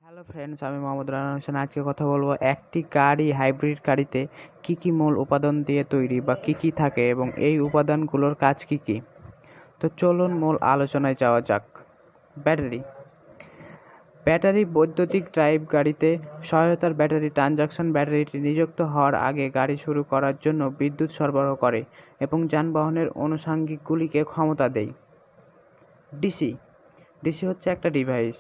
Hello friends, আমি মোহাম্মদ রানা হোসেন। আজকে কথা বলবো একটি গাড়ি, হাইব্রিড গাড়িতে কি কি মূল উপাদান দিয়ে তৈরি বা কি কি থাকে এবং এই উপাদানগুলোর কাজ কি কি। তো চলুন মূল আলোচনায় যাওয়া যাক। ব্যাটারি ব্যাটারি বৈদ্যুতিক ড্রাইভ গাড়িতে সহায়তার ব্যাটারি ট্রানজাকশন ব্যাটারিটি নিযুক্ত হওয়ার আগে গাড়ি শুরু করার জন্য বিদ্যুৎ সরবরাহ করে এবং যানবাহনের আনুষঙ্গিকগুলিকে ক্ষমতা দেয়। ডিসি ডিসি হচ্ছে একটা ডিভাইস।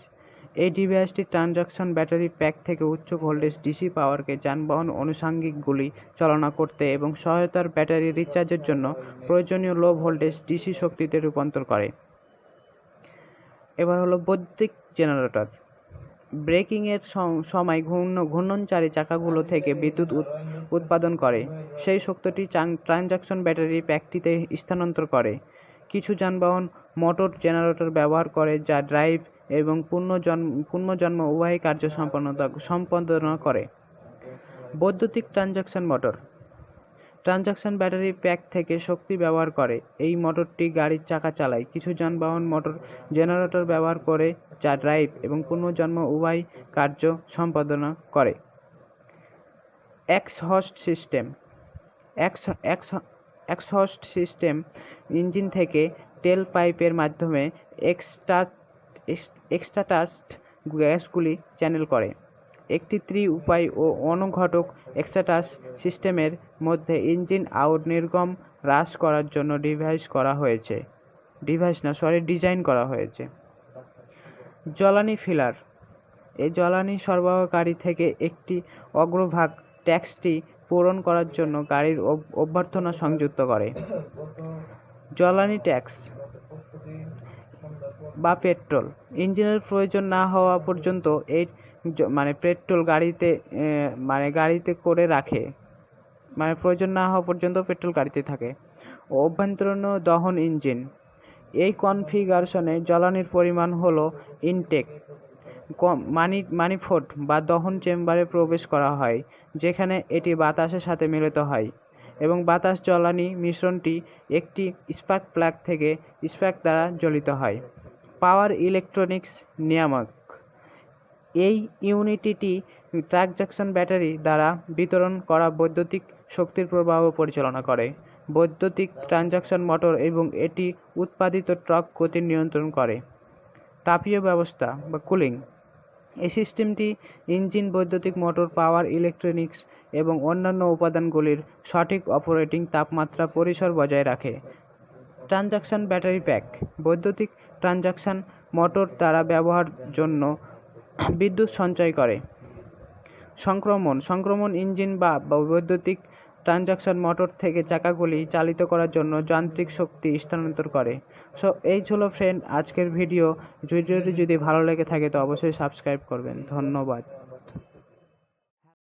এই ডিভাইসটি ট্রানজাকশন ব্যাটারি প্যাক থেকে উচ্চ ভোল্টেজ ডিসি পাওয়ারকে যানবাহন আনুষঙ্গিকগুলি চালনা করতে এবং সহায়তার ব্যাটারি রিচার্জের জন্য প্রয়োজনীয় লো ভোল্টেজ ডিসি শক্তিতে রূপান্তর করে। এবার হলো বৈদ্যুতিক জেনারেটর। ব্রেকিংয়ের সময় ঘূর্ণনচারী চাকাগুলো থেকে বিদ্যুৎ উৎপাদন করে। সেই শক্তিটি ট্রানজাকশন ব্যাটারি প্যাকটিতে স্থানান্তর করে। কিছু যানবাহন মোটর জেনারেটর ব্যবহার করে যা ড্রাইভ এবং পুনর্জন্ম উভয় কার্য সম্পাদনা করে। বৈদ্যুতিক transaction motor transaction battery pack থেকে শক্তি ব্যবহার করে। এই মোটরটি গাড়ির চাকা চালায়। কিছু যানবাহন মোটর জেনারেটর ব্যবহার করে যা ড্রাইভ এবং পুনর্জন্ম উভয় কার্য সম্পাদনা করে। Exhaust system exhaust system engine থেকে টেল পাইপের মাধ্যমে এক্সটাস্ট গ্যাসগুলি চ্যানেল করে। একটি ত্রি-উপায় ও অনুঘটক এক্সটাস্ট সিস্টেমের মধ্যে ইঞ্জিন আউট নির্গম হ্রাস করার জন্য ডিজাইন করা হয়েছে। জ্বালানি ফিলার এই জ্বালানি সরবরাহকারী থেকে একটি অগ্রভাগ ট্যাক্সটি পূরণ করার জন্য গাড়ির অভ্যর্থনা সংযুক্ত করে। জ্বালানি ট্যাক্স বা পেট্রোল ইঞ্জিনের প্রয়োজন না হওয়া পর্যন্ত এই পেট্রোল গাড়িতে করে রাখে। প্রয়োজন না হওয়া পর্যন্ত পেট্রোল গাড়িতে থাকে। অভ্যন্তরীণ দহন ইঞ্জিন এই কনফিগারেশনে জ্বালানির পরিমাণ হলো ইনটেক মানিফোল্ড বা দহন চেম্বারে প্রবেশ করা হয়, যেখানে এটি বাতাসের সাথে মিলিত হয় এবং বাতাস জ্বালানি মিশ্রণটি একটি স্পার্ক প্লাগ থেকে স্পার্ক দ্বারা জ্বলিত হয়। পাওয়ার ইলেকট্রনিক্স নিয়ামক এই ইউনিটটি ট্রানজাকশন ব্যাটারি দ্বারা বিতরণ করা বৈদ্যুতিক শক্তির প্রবাহ পরিচালনা করে। বৈদ্যুতিক ট্রানজাকশন মোটর এবং এটি উৎপাদিত টর্ক গতি নিয়ন্ত্রণ করে। তাপীয় ব্যবস্থা বা কুলিং এই সিস্টেমটি ইঞ্জিন, বৈদ্যুতিক মোটর, পাওয়ার ইলেকট্রনিক্স এবং অন্যান্য উপাদানগুলির সঠিক অপারেটিং তাপমাত্রা পরিসর বজায় রাখে। ট্রানজাকশন ব্যাটারি প্যাক বৈদ্যুতিক ট্রানজাকশন মোটর দ্বারা ব্যবহার জন্য বিদ্যুৎ সঞ্চয় করে। সংক্রমণ ইঞ্জিন বা বৈদ্যুতিক ট্রানজাকশন মোটর থেকে চাকাগুলি চালিত করার জন্য যান্ত্রিক শক্তি স্থানান্তর করে। এই ছিল ফ্রেন্ড আজকের ভিডিওটি যদি ভালো লেগে থাকে তো অবশ্যই সাবস্ক্রাইব করবেন। ধন্যবাদ।